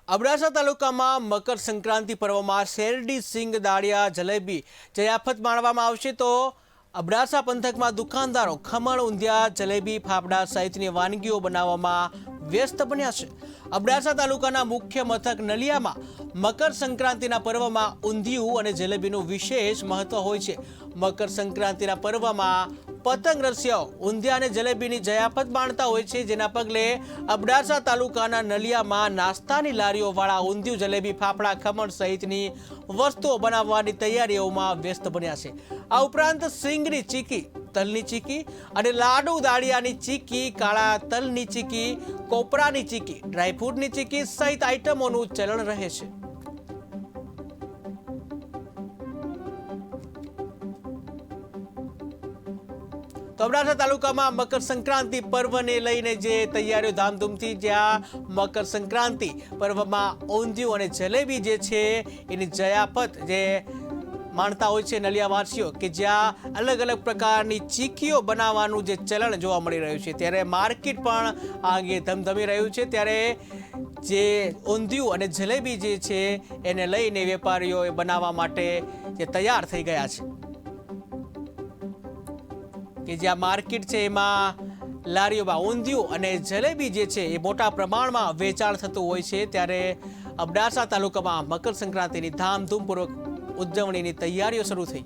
અબડાસા તાલુકામાં મકર સંક્રાંતિ પર્વમાં શેરડી, સિંગ, દાળિયા, જલેબી જયાફત માણવામાં આવશે તો અબડાસા પંથકમાં દુકાનદારો ખમણ, ઊંધિયા, જલેબી, ફાફડા સહિતની વાનગીઓ બનાવવામાં વ્યસ્ત બન્યા છે। અબડાસા તાલુકાના મુખ્ય મથક નલિયામાં મકર સંક્રાંતિના પર્વમાં ઊંધિયું અને જલેબીનું વિશેષ મહત્વ હોય છે। મકર સંક્રાંતિના પર્વમાં પતંગ રસિયાઓ ઊંધિયા અને જલેબીની જયાફત માણતા હોય છે, જેના પગલે અબડાસા તાલુકાના નલિયામાં નાસ્તાની લારીઓવાળા ઊંધિયું, જલેબી, ફાફડા, ખમણ સહિતની વસ્તુઓ બનાવવાની તૈયારીઓમાં વ્યસ્ત બન્યા છે। આ ઉપરાંત સિંગની ચીકી, તલની ચીકી અને લાડુ, દાળિયાની ચીકી, કાળા તલની ચીકી, કોપરાની ચીકી, ડ્રાયફ્રૂટની ચીકી સહિત આઈટમોનું ચલણ રહે છે। તો અબડાસા તાલુકામાં મકર સંક્રાંતિ પર્વને લઈને જે તૈયારીઓ ધામધૂમથી, જ્યાં મકર સંક્રાંતિ પર્વમાં ઊંધિયું અને જલેબી જે છે એની જયાફત જે માણતા હોય છે નલિયાવાસીઓ, કે જ્યાં અલગ અલગ પ્રકારની ચીકીઓ બનાવવાનું જે ચલણ જોવા મળી રહ્યું છે, ત્યારે માર્કેટ પણ આ અંગે ધમધમી રહ્યું છે। ત્યારે જે ઊંધિયું અને જલેબી જે છે એને લઈને વેપારીઓ બનાવવા માટે જે તૈયાર થઈ ગયા છે, કે જ્યાં માર્કેટ છે એમાં લારીઓમાં ઊંધિયું અને જલેબી જે છે એ મોટા પ્રમાણમાં વેચાણ થતું હોય છે। ત્યારે અબડાસા તાલુકામાં મકર સંક્રાંતિની ધામધૂમપૂર્વક ઉજવણીની તૈયારીઓ શરૂ થઈ।